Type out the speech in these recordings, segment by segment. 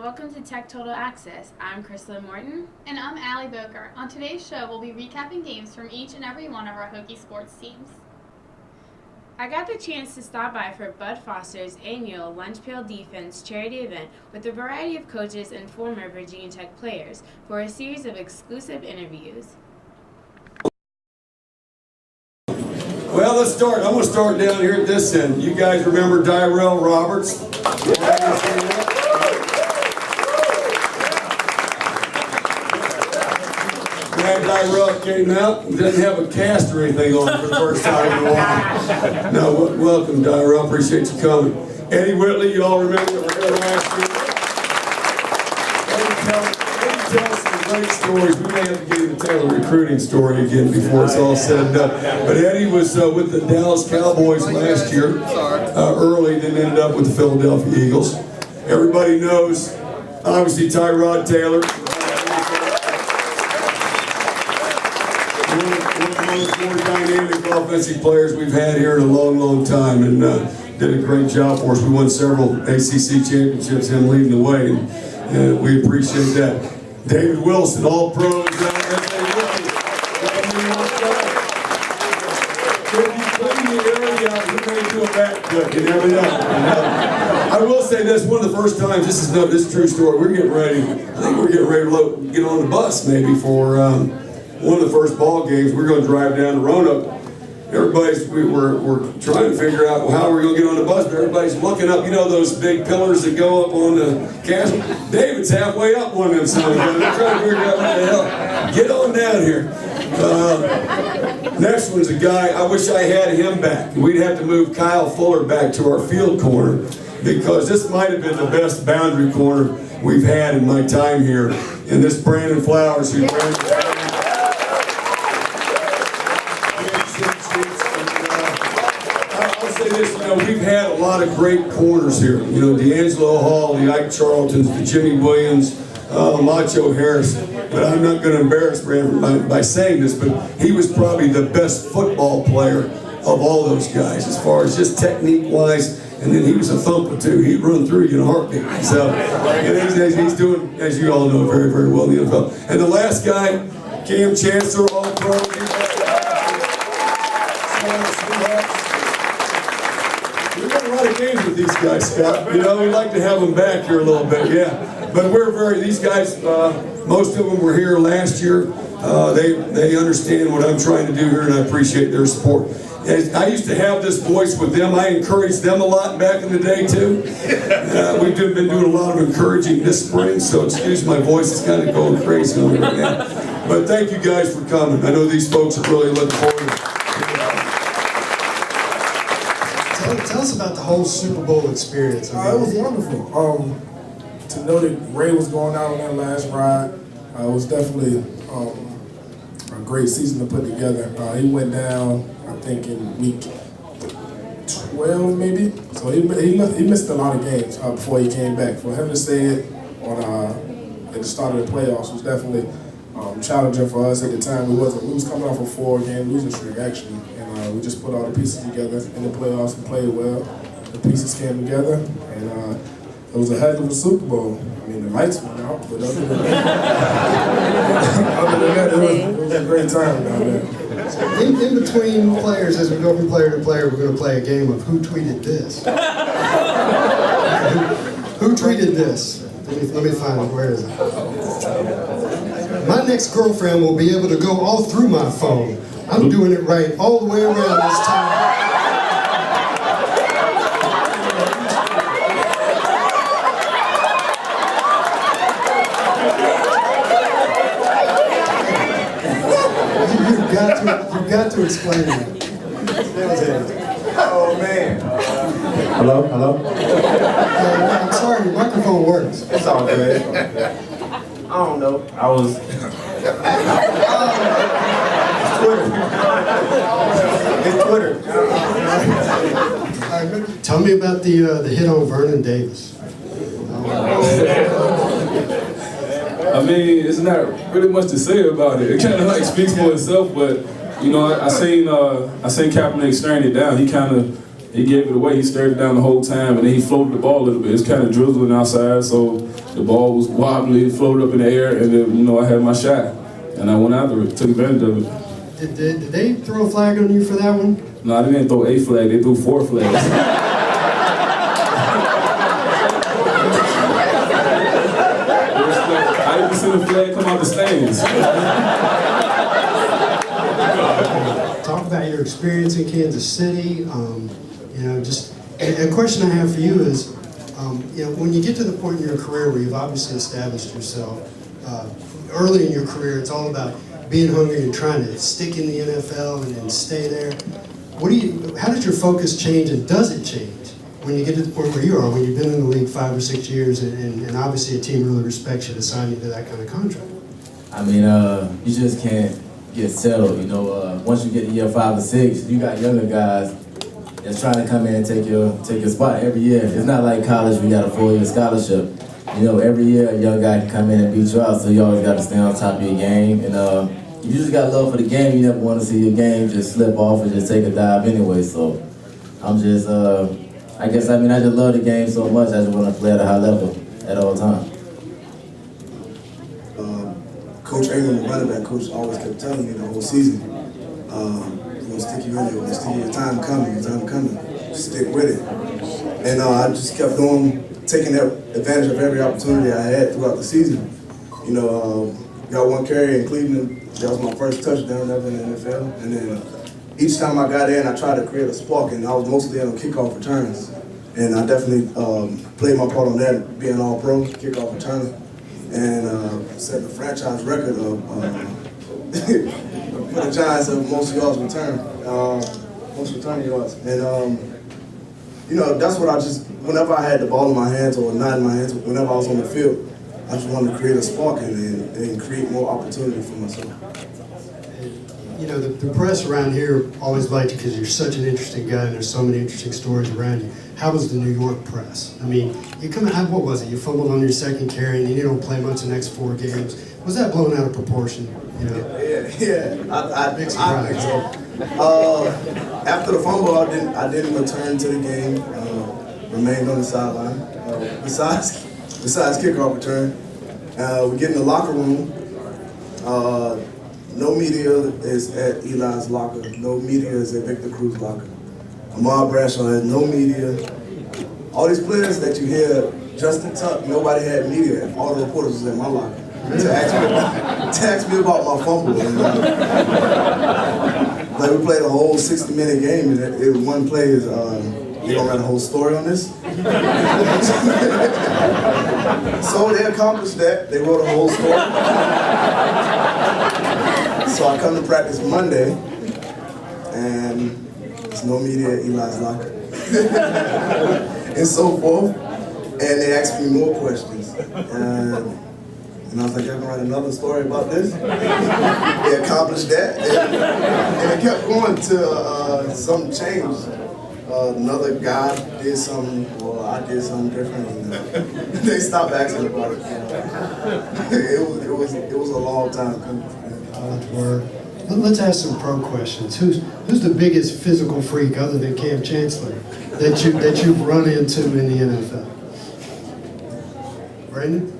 welcome to Tech Total Access. I'm Krystalyn Morton. And I'm Allie Boker. On today's show, we'll be recapping games from each and every one of our Hokie sports teams. I got the chance to stop by for Bud Foster's annual Lunch Pail Defense charity event with a variety of coaches and former Virginia Tech players for a series of exclusive interviews. Well, let's start. I'm going to start down here at this end. You guys remember Dyrell Roberts? Dyrell came out and didn't have a cast or anything on for the first time in a while. No, welcome, Dyrell. Appreciate you coming. Eddie Whitley, you all remember that we were here last year. Eddie tells some great stories. We may have to get him to tell a recruiting story again before it's all said and done. But Eddie was with the Dallas Cowboys last year, early, then ended up with the Philadelphia Eagles. Everybody knows, obviously, Tyrod Taylor. One of the more dynamic offensive players we've had here in a long, long time, and did a great job for us. We won several ACC championships, him leading the way, and we appreciate that. David Wilson, all pros. If you play in the area, you may do a backflip. You never know. I will say this: one of the first times, this is a true story. We're getting ready. I think we're getting ready to get on the bus maybe for. One of the first ball games, we're going to drive down to Roanoke. We're trying to figure out how we're going to get on the bus, but everybody's looking up. You know those big pillars that go up on the castle? David's halfway up one of them sons. They're trying to figure out what the hell. Get on down here. Next one's a guy, I wish I had him back. We'd have to move Kyle Fuller back to our field corner because this might have been the best boundary corner we've had in my time here. And this Brandon Flowers, who we've had a lot of great corners here. You know, D'Angelo Hall, the Ike Charltons, the Jimmy Williams, Macho Harris. But I'm not going to embarrass Brandon by saying this, but he was probably the best football player of all those guys as far as just technique-wise. And then he was a thumper, too. He'd run through you in a heartbeat. So, and he's doing, as you all know, very, very well in the NFL. And the last guy, Cam Chancellor, all-pro. We've got a lot of games with these guys, Scott. You know, we'd like to have them back here a little bit, yeah. But these guys, most of them were here last year. They understand what I'm trying to do here, and I appreciate their support. I used to have this voice with them. I encouraged them a lot back in the day, too. We've been doing a lot of encouraging this spring, so excuse my voice. It's kind of going crazy on me right now. But thank you guys for coming. I know these folks are really looking forward to it. Tell us about the whole Super Bowl experience. It was wonderful. To know that Ray was going out on that last ride, it was definitely a great season to put together. He went down, I think, in week 12 maybe. So he missed a lot of games before he came back. For him to say it at the start of the playoffs was definitely challenging for us at the time. We was coming off a 4-game losing streak actually, and we just put all the pieces together in the playoffs and played well. The pieces came together, and it was a heck of a Super Bowl. I mean, the lights went out, but other than that, it was a great time down there. So in between players, as we go from player to player, we're going to play a game of Who Tweeted This? Who tweeted this? Let me find it. Where is it? My next girlfriend will be able to go all through my phone. I'm doing it right all the way around this time. You've got to explain that. That was it. Oh man. Hello? I'm sorry, your microphone works. It's all good. I don't know. I was... It's Twitter. Tell me about the hit on Vernon Davis. I mean, it's not really much to say about it. It kind of like speaks for itself, but you know, I seen Kaepernick staring it down. he gave it away. He stared it down the whole time, and then he floated the ball a little bit. It's kind of drizzling outside, so the ball was wobbly, it floated up in the air, and then, I had my shot. And I went after it, took advantage of it. Did they throw a flag on you for that one? No, they didn't throw a flag, they threw 4 flags. 90% of the flag come out the stands. Talk about your experience in Kansas City. Just a question I have for you is, when you get to the point in your career where you've obviously established yourself, early in your career, it's all about being hungry and trying to stick in the NFL and stay there. How did your focus change, and does it change when you get to the point where you are, when you've been in the league 5 or 6 years, and obviously a team really respects you to sign you to that kind of contract? I mean, you just can't get settled, Once you get to year 5 or 6, you got younger guys that's trying to come in and take your spot every year. It's not like college, we got a 4-year scholarship. Every year a young guy can come in and beat you out, so you always got to stay on top of your game. And if you just got love for the game, you never want to see your game just slip off and just take a dive anyway. So I'm just, I just love the game so much, I just want to play at a high level at all times. Coach Ingram, the running back coach, always kept telling me the whole season, we're going to stick you in there, we're going to stick you, your time coming, stick with it. And I just kept taking that advantage of every opportunity I had throughout the season. Got 1 carry in Cleveland, that was my first touchdown ever in the NFL. And then each time I got in, I tried to create a spark, and I was mostly on kickoff returns. And I definitely played my part on that, being all pro, kickoff returner. And set the franchise record of for the Giants of most yards returned, most returning yards. And that's what whenever I had the ball in my hands or not in my hands, whenever I was on the field, I just wanted to create a spark and create more opportunity for myself. The press around here always liked you because you're such an interesting guy and there's so many interesting stories around you. How was the New York press? I mean, you come out, what was it? You fumbled on your second carry and you don't play much the next 4 games. Was that blown out of proportion? Yeah. I think so. After the fumble, I didn't return to the game. Remained on the sideline. Besides kickoff return, we get in the locker room. No media is at Eli's locker. No media is at Victor Cruz's locker. Ahmad Bradshaw has no media. All these players that you hear, Justin Tuck, nobody had media. All the reporters was in my locker to ask me about my fumble. And, we played a whole 60-minute game, and one play is, they don't write a whole story on this. So they accomplished that. They wrote a whole story. So I come to practice Monday, and there's no media at Eli's locker. And so forth. And they asked me more questions. And I was like, y'all gonna write another story about this? They accomplished that. And it kept going till something changed. Another guy did something, or I did something different, and they stopped asking about it. It was a long time coming. Let's ask some pro questions. Who's the biggest physical freak other than Cam Chancellor that you've run into in the NFL? Brandon?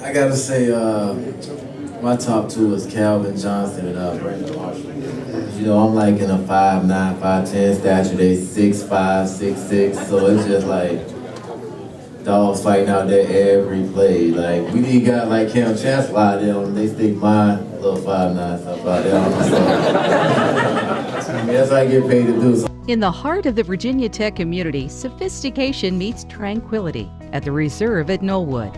I gotta say, my top 2 is Calvin Johnson and Brandon Marshall. I'm like in a 5'9", 5'10" stature. They 6'5", 6'6", so it's just like dogs fighting out there every play. Like, we need guys like Cam Chancellor out there. They stick my little 5'9" stuff out there. That's what I get paid to do. In the heart of the Virginia Tech community, sophistication meets tranquility at the Reserve at Knollwood.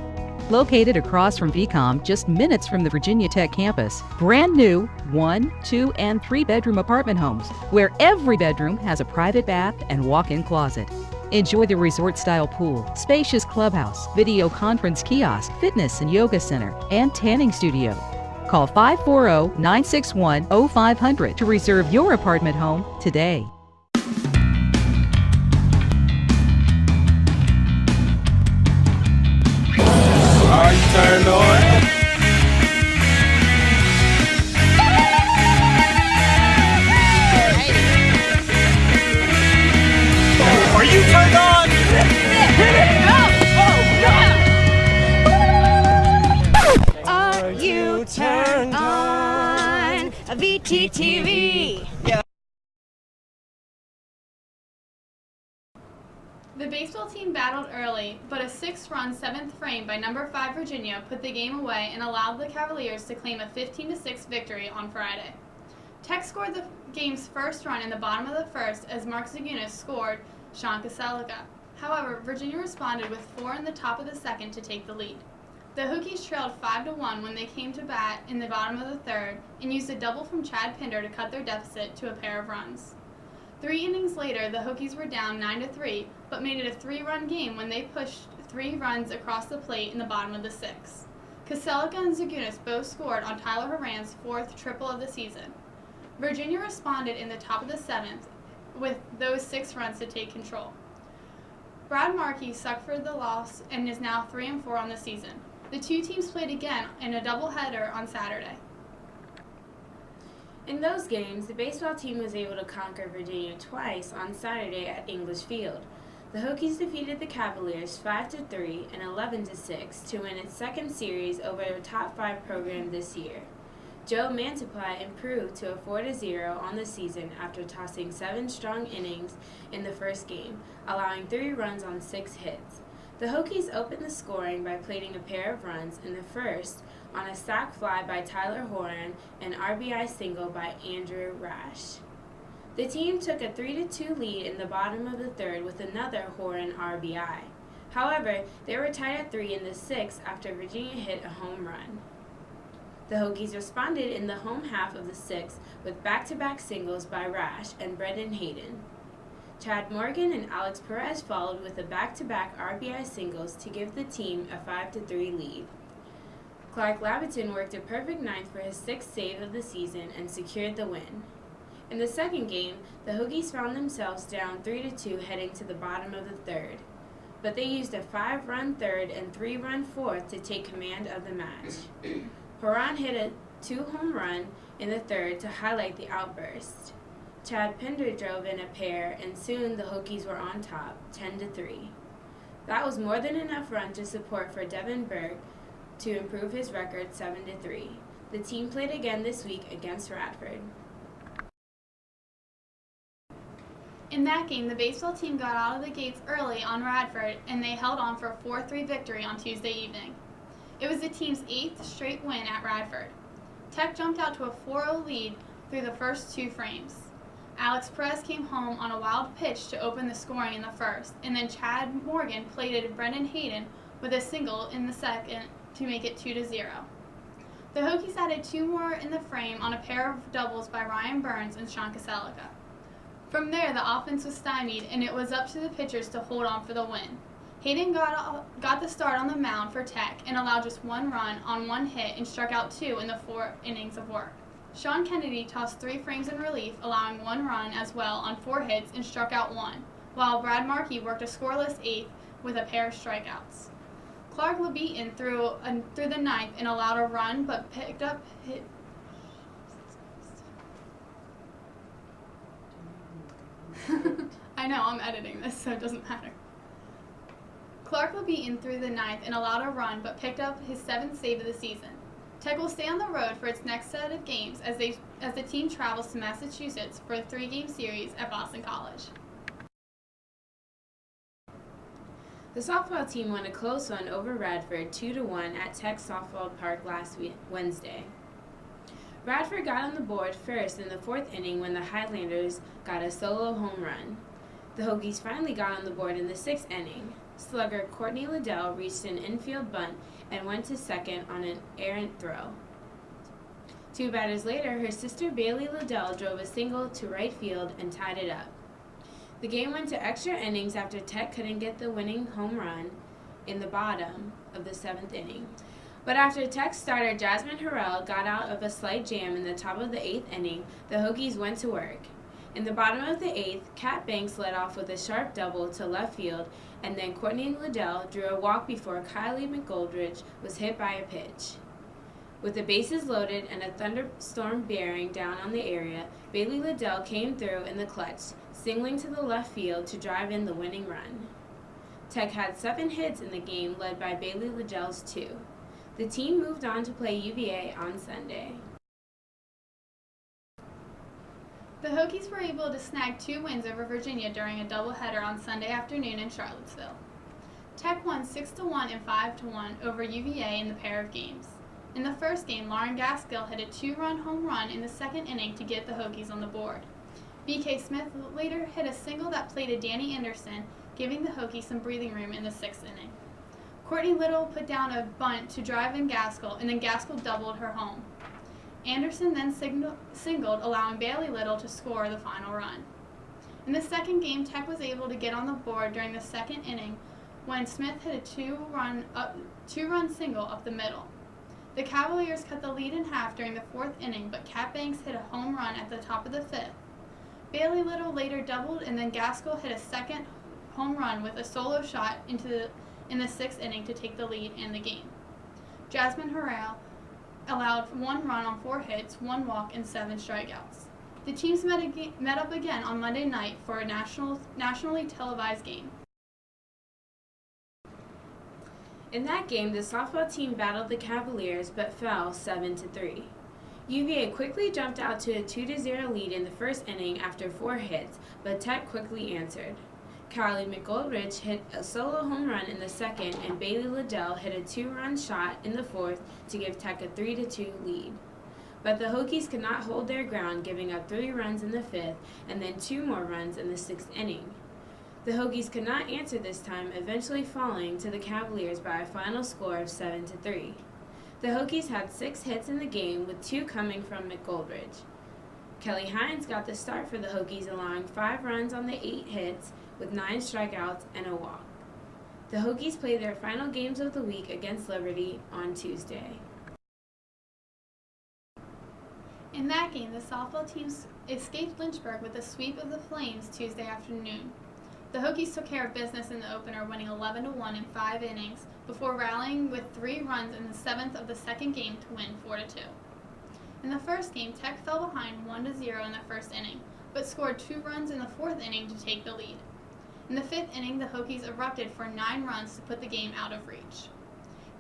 Located across from VCOM, just minutes from the Virginia Tech campus, brand new 1, 2, and 3 bedroom apartment homes, where every bedroom has a private bath and walk-in closet. Enjoy the resort-style pool, spacious clubhouse, video conference kiosk, fitness and yoga center, and tanning studio. Call 540-961-0500 to reserve your apartment home today. Are you turned on? VTTV. Yo. The baseball team battled early, but a 6-run 7th frame by number 5 Virginia put the game away and allowed the Cavaliers to claim a 15-6 victory on Friday. Tech scored the game's first run in the bottom of the first as Mark Zagunis scored Sean Krystalyn. However, Virginia responded with 4 in the top of the second to take the lead. The Hokies trailed 5-1 when they came to bat in the bottom of the third and used a double from Chad Pinder to cut their deficit to a pair of runs. 3 innings later, the Hokies were down 9-3, but made it a 3-run game when they pushed 3 runs across the plate in the bottom of the 6th. Krystalyn and Zagunis both scored on Tyler Horan's 4th triple of the season. Virginia responded in the top of the 7th with those 6 runs to take control. Brad Markey suffered the loss and is now 3-4 on the season. The two teams played again in a doubleheader on Saturday. In those games, the baseball team was able to conquer Virginia twice on Saturday at English Field. The Hokies defeated the Cavaliers 5-3 and 11-6 to win its second series over a top 5 program this year. Joe Mantiply improved to a 4-0 on the season after tossing 7 strong innings in the first game, allowing 3 runs on 6 hits. The Hokies opened the scoring by plating a pair of runs in the first on a sac fly by Tyler Horan and RBI single by Andrew Rash. The team took a 3-2 lead in the bottom of the third with another Horan RBI. However, they were tied at 3 in the 6th after Virginia hit a home run. The Hokies responded in the home half of the 6th with back-to-back singles by Rash and Brendan Hayden. Chad Morgan and Alex Perez followed with a back-to-back RBI singles to give the team a 5-3 lead. Clark Labaton worked a perfect ninth for his 6th save of the season and secured the win. In the second game, the Hokies found themselves down 3-2 heading to the bottom of the third, but they used a 5-run third and 3-run fourth to take command of the match. Horan hit a 2-home run in the third to highlight the outburst. Chad Pinder drove in a pair, and soon the Hokies were on top, 10-3. That was more than enough run to support for Devin Berg to improve his record 7-3. The team played again this week against Radford. In that game, the baseball team got out of the gates early on Radford, and they held on for a 4-3 victory on Tuesday evening. It was the team's 8th straight win at Radford. Tech jumped out to a 4-0 lead through the first 2 frames. Alex Perez came home on a wild pitch to open the scoring in the first, and then Chad Morgan plated Brendan Hayden with a single in the second to make it 2-0. The Hokies added 2 more in the frame on a pair of doubles by Ryan Burns and Sean Krystalyn. From there, the offense was stymied, and it was up to the pitchers to hold on for the win. Hayden got the start on the mound for Tech and allowed just 1 run on 1 hit and struck out 2 in the 4 innings of work. Sean Kennedy tossed 3 frames in relief, allowing 1 run as well on 4 hits and struck out 1, while Brad Markey worked a scoreless 8th with a pair of strikeouts. Clark Labeaton threw the 9th and allowed a run, but picked up hit. I know, I'm editing this, so it doesn't matter. Clark Labeaton threw the 9th and allowed a run, but picked up his 7th save of the season. Tech will stay on the road for its next set of games as the team travels to Massachusetts for a 3-game series at Boston College. The softball team won a close one over Radford 2-1 at Tech Softball Park last Wednesday. Radford got on the board first in the 4th inning when the Highlanders got a solo home run. The Hokies finally got on the board in the 6th inning. Slugger Courtney Liddell reached an infield bunt and went to second on an errant throw. 2 batters later, her sister Bailey Liddell drove a single to right field and tied it up. The game went to extra innings after Tech couldn't get the winning home run in the bottom of the 7th inning. But after Tech starter Jasmine Harrell got out of a slight jam in the top of the 8th inning, the Hokies went to work. In the bottom of the 8th, Kat Banks led off with a sharp double to left field, and then Courtney Liddell drew a walk before Kylie McGoldrich was hit by a pitch. With the bases loaded and a thunderstorm bearing down on the area, Bailey Liddell came through in the clutch, singling to the left field to drive in the winning run. Tech had 7 hits in the game, led by Bailey Liddell's 2. The team moved on to play UVA on Sunday. The Hokies were able to snag 2 wins over Virginia during a doubleheader on Sunday afternoon in Charlottesville. Tech won 6-1 and 5-1 over UVA in the pair of games. In the first game, Lauren Gaskill hit a 2-run home run in the second inning to get the Hokies on the board. B.K. Smith later hit a single that plated Danny Anderson, giving the Hokies some breathing room in the 6th inning. Courtney Little put down a bunt to drive in Gaskill, and then Gaskill doubled her home. Anderson then singled, allowing Bailey Little to score the final run. In the second game, Tech was able to get on the board during the second inning when Smith hit a two-run single up the middle. The Cavaliers cut the lead in half during the 4th inning, but Kat Banks hit a home run at the top of the 5th. Bailey Little later doubled, and then Gaskill hit a second home run with a solo shot in the 6th inning to take the lead in the game. Jasmine Harrell allowed 1 run on 4 hits, 1 walk, and 7 strikeouts. The teams met up again on Monday night for a nationally televised game. In that game, the softball team battled the Cavaliers but fell 7-3. UVA quickly jumped out to a 2-0 lead in the first inning after 4 hits, but Tech quickly answered. Carly McGoldrich hit a solo home run in the second, and Bailey Liddell hit a 2-run shot in the 4th to give Tech a 3-2 lead. But the Hokies could not hold their ground, giving up 3 runs in the 5th and then 2 more runs in the 6th inning. The Hokies could not answer this time, eventually falling to the Cavaliers by a final score of 7-3. The Hokies had 6 hits in the game, with 2 coming from McGoldrich. Kelly Hines got the start for the Hokies, allowing 5 runs on the 8 hits, with 9 strikeouts and a walk. The Hokies play their final games of the week against Liberty on Tuesday. In that game, the softball teams escaped Lynchburg with a sweep of the Flames Tuesday afternoon. The Hokies took care of business in the opener, winning 11-1 in 5 innings, before rallying with 3 runs in the 7th of the second game to win 4-2. In the first game, Tech fell behind 1-0 in the first inning, but scored 2 runs in the 4th inning to take the lead. In the 5th inning, the Hokies erupted for 9 runs to put the game out of reach.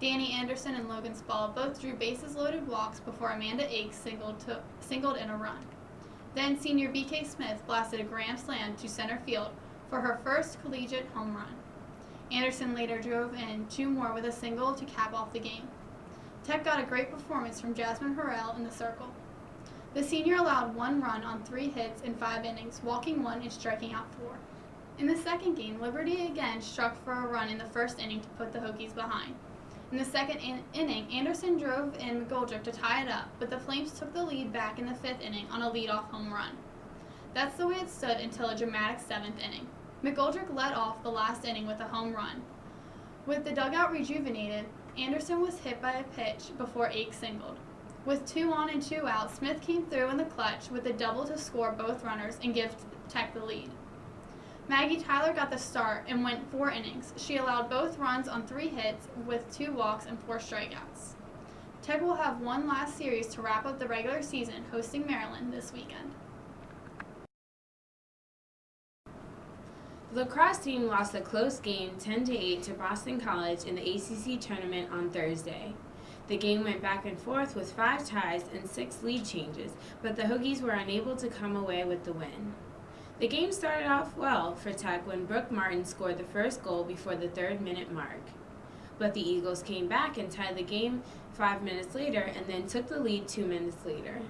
Danny Anderson and Logan Spall both drew bases-loaded walks before Amanda Akes singled in a run. Then senior B.K. Smith blasted a grand slam to center field for her first collegiate home run. Anderson later drove in 2 more with a single to cap off the game. Tech got a great performance from Jasmine Harrell in the circle. The senior allowed 1 run on 3 hits in 5 innings, walking 1 and striking out 4. In the second game, Liberty again struck for a run in the first inning to put the Hokies behind. In the second inning, Anderson drove in McGoldrick to tie it up, but the Flames took the lead back in the 5th inning on a leadoff home run. That's the way it stood until a dramatic 7th inning. McGoldrick led off the last inning with a home run. With the dugout rejuvenated, Anderson was hit by a pitch before Akes singled. With 2 on and 2 out, Smith came through in the clutch with a double to score both runners and give Tech the lead. Maggie Tyler got the start and went 4 innings. She allowed both runs on 3 hits with 2 walks and 4 strikeouts. Tech will have one last series to wrap up the regular season, hosting Maryland this weekend. The lacrosse team lost a close game 10-8 to Boston College in the ACC tournament on Thursday. The game went back and forth with 5 ties and 6 lead changes, but the Hokies were unable to come away with the win. The game started off well for Tech when Brooke Martin scored the first goal before the 3rd-minute mark. But the Eagles came back and tied the game 5 minutes later and then took the lead 2 minutes later.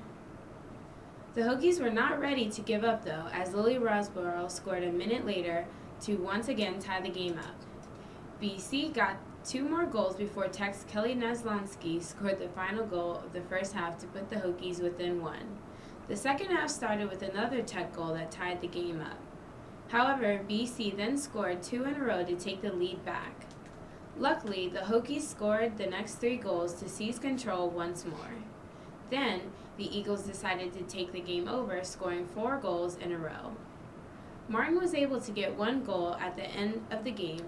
The Hokies were not ready to give up, though, as Lily Rosborough scored a minute later to once again tie the game up. BC got 2 more goals before Tech's Kelly Neslonsky scored the final goal of the first half to put the Hokies within 1. The second half started with another Tech goal that tied the game up. However, BC then scored 2 in a row to take the lead back. Luckily, the Hokies scored the next 3 goals to seize control once more. Then, the Eagles decided to take the game over, scoring 4 goals in a row. Martin was able to get 1 goal at the end of the game,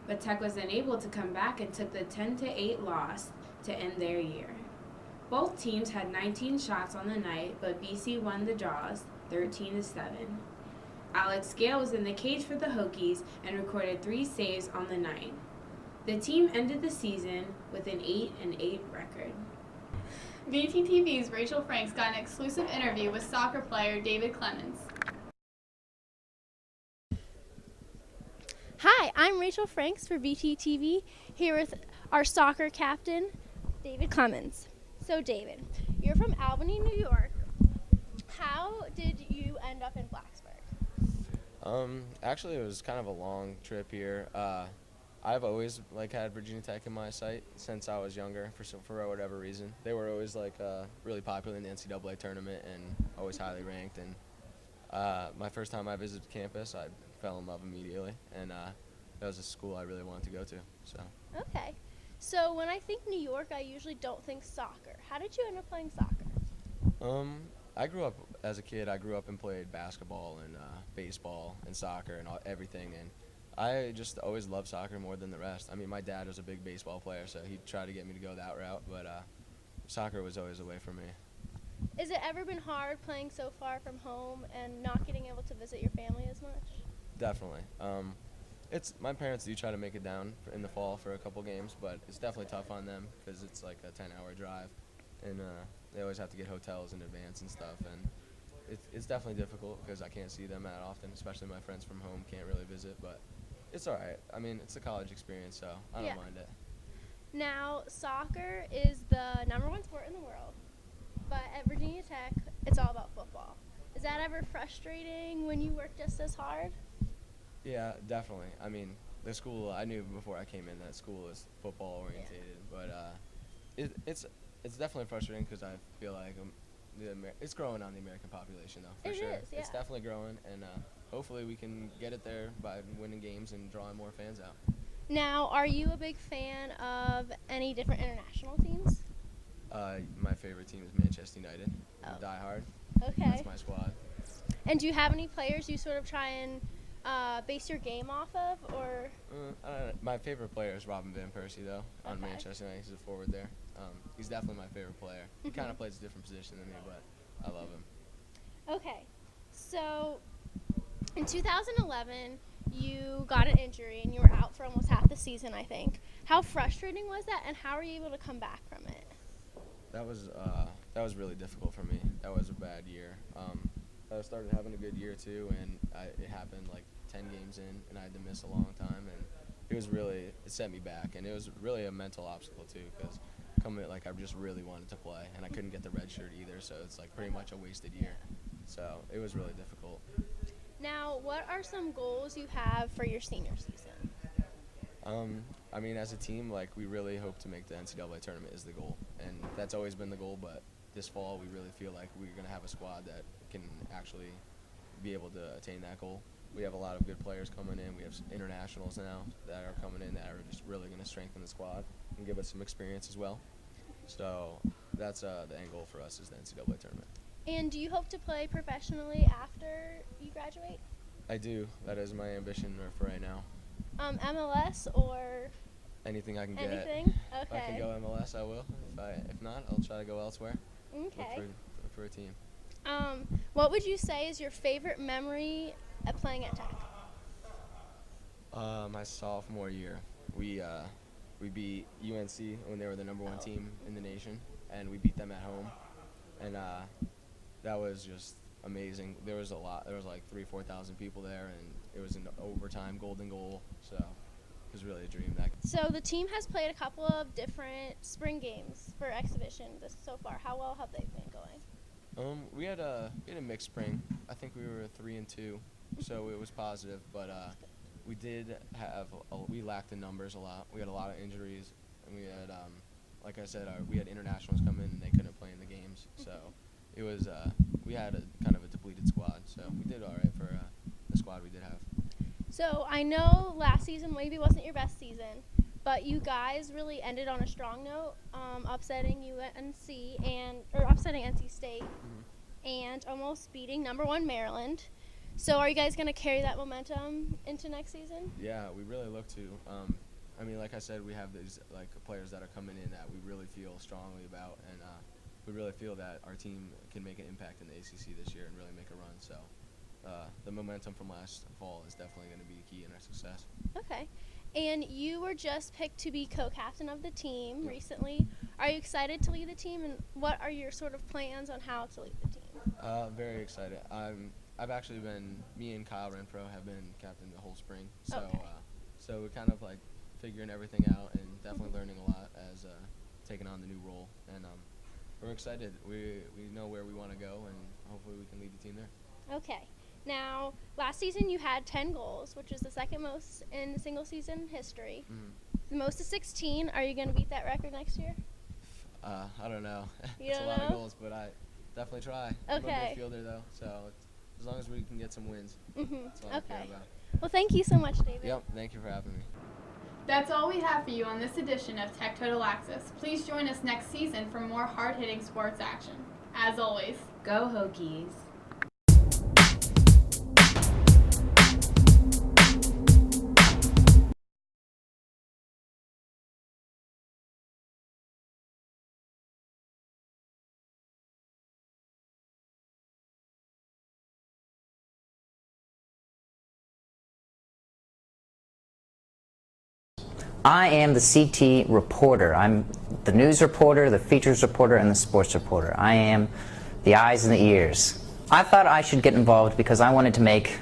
but Tech was unable to come back and took the 10-8 loss to end their year. Both teams had 19 shots on the night, but BC won the draws, 13-7. Alex Gale was in the cage for the Hokies and recorded 3 saves on the night. The team ended the season with an 8-8 record. VTTV's Rachel Franks got an exclusive interview with soccer player David Clemens. Hi, I'm Rachel Franks for VTTV, here with our soccer captain, David Clemens. So David, you're from Albany, New York. How did you end up in Blacksburg? Actually, it was kind of a long trip here. I've always had Virginia Tech in my sight since I was younger. For whatever reason, they were always really popular in the NCAA tournament and always highly ranked. And my first time I visited campus, I fell in love immediately, and that was a school I really wanted to go to. So. Okay, so when I think New York, I usually don't think soccer. How did you end up playing soccer? I grew up as a kid. I grew up and played basketball and baseball and soccer and everything, and I just always loved soccer more than the rest. I mean, my dad was a big baseball player, so he tried to get me to go that route, but soccer was always a way for me. Has it ever been hard playing so far from home and not getting able to visit your family as much? Definitely. My parents do try to make it down in the fall for a couple games, but it's definitely tough on them because it's like a 10-hour drive, and they always have to get hotels in advance and stuff, and it's definitely difficult because I can't see them that often, especially my friends from home can't really visit, but it's all right. I mean, it's a college experience, so I don't mind it. Now, soccer is the #1 sport in the world, but at Virginia Tech, it's all about football. Is that ever frustrating when you work just as hard? Yeah, definitely. I mean, the school, I knew before I came in that school is football orientated, but it's definitely frustrating because I feel like it's growing on the American population, though, for sure. It is, yeah. It's definitely growing, and hopefully we can get it there by winning games and drawing more fans out. Now, are you a big fan of any different international teams? My favorite team is Manchester United. I'm a diehard. Okay. That's my squad. And do you have any players you sort of try and base your game off of, or? I don't know. My favorite player is Robin Van Persie, though, on Manchester United. He's a forward there. He's definitely my favorite player. He kind of plays a different position than me, but I love him. Okay, so in 2011, you got an injury and you were out for almost half the season, I think. How frustrating was that, and how were you able to come back from it? That was really difficult for me. That was a bad year. I started having a good year too, and it happened 10 games in, and I had to miss a long time, and it set me back, and it was really a mental obstacle too, because I just really wanted to play, and I couldn't get the red shirt either, so it's pretty much a wasted year. So it was really difficult. Now, what are some goals you have for your senior season? I mean, as a team, we really hope to make the NCAA tournament is the goal, and that's always been the goal, but this fall we really feel like we're going to have a squad that can actually be able to attain that goal. We have a lot of good players coming in. We have some internationals now that are coming in that are just really going to strengthen the squad and give us some experience as well. So that's the end goal for us is the NCAA tournament. And do you hope to play professionally after you graduate? I do. That is my ambition for right now. MLS or? Anything I can get. Anything? Okay. If I can go MLS, I will. If not, I'll try to go elsewhere. Okay. Look for a team. What would you say is your favorite memory at playing at Tech? My sophomore year, we beat UNC when they were the #1 team in the nation, and we beat them at home, and that was just amazing. There was 3,000-4,000 people there, and it was an overtime golden goal, so it was really a dream. So the team has played a couple of different spring games for exhibition so far. How well have they been going? We had a mixed spring. I think we were 3-2, so it was positive. But we lacked in numbers a lot. We had a lot of injuries, and we had, like I said, we had internationals come in and they couldn't play in the games. So it was we had a kind of a depleted squad. So we did all right for the squad we did have. So I know last season maybe wasn't your best season, but you guys really ended on a strong note, upsetting upsetting NC State, and almost beating #1 Maryland. So are you guys going to carry that momentum into next season? Yeah, we really look to. I mean, like I said, we have these players that are coming in that we really feel strongly about, and we really feel that our team can make an impact in the ACC this year and really make a run. So the momentum from last fall is definitely going to be key in our success. Okay. And you were just picked to be co-captain of the team recently. Are you excited to lead the team, and what are your sort of plans on how to lead the team? Very excited. I've actually been, me and Kyle Renfro have been captain the whole spring. So, Okay. So we're kind of like figuring everything out and definitely learning a lot as taking on the new role. And we're excited. We know where we want to go, and hopefully we can lead the team there. Okay. Now, last season you had 10 goals, which is the second most in single season history. The most is 16. Are you going to beat that record next year? I don't know. You It's don't a lot know? of goals, but I definitely try. I'm a Okay. midfielder though, so as long as we can get some wins, that's all I care Okay. about. Well, thank you so much, David. Yep, thank you for having me. That's all we have for you on this edition of Tech Total Access. Please join us next season for more hard-hitting sports action. As always, Go Hokies. I am the CT reporter. I'm the news reporter, the features reporter, and the sports reporter. I am the eyes and the ears. I thought I should get involved because I wanted to make,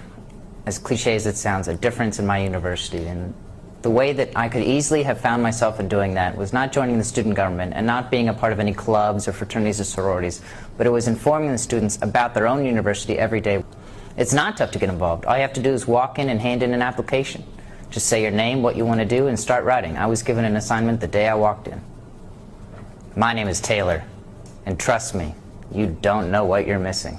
as cliche as it sounds, a difference in my university. And the way that I could easily have found myself in doing that was not joining the student government and not being a part of any clubs or fraternities or sororities, but it was informing the students about their own university every day. It's not tough to get involved. All you have to do is walk in and hand in an application. Just say your name, what you want to do, and start writing. I was given an assignment the day I walked in. My name is Taylor, and trust me, you don't know what you're missing.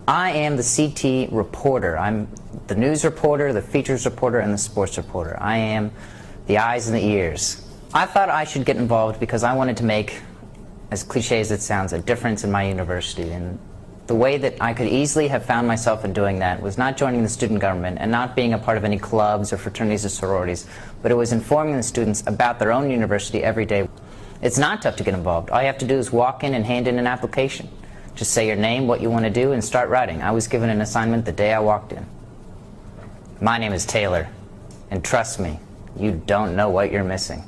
I am the CT reporter. I'm the news reporter, the features reporter, and the sports reporter. I am the eyes and the ears. I thought I should get involved because I wanted to make, as cliche as it sounds, a difference in my university. And the way that I could easily have found myself in doing that was not joining the student government and not being a part of any clubs or fraternities or sororities, but it was informing the students about their own university every day. It's not tough to get involved. All you have to do is walk in and hand in an application. Just say your name, what you want to do, and start writing. I was given an assignment the day I walked in. My name is Taylor, and trust me, you don't know what you're missing.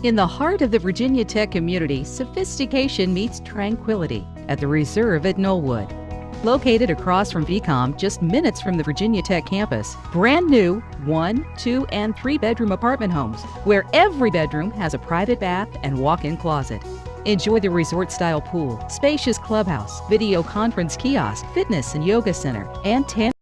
In the heart of the Virginia Tech community, sophistication meets tranquility at the Reserve at Knollwood. Located across from VCOM, just minutes from the Virginia Tech campus, brand new 1, 2, and 3 bedroom apartment homes where every bedroom has a private bath and walk-in closet. Enjoy the resort-style pool, spacious clubhouse, video conference kiosk, fitness and yoga center, and 10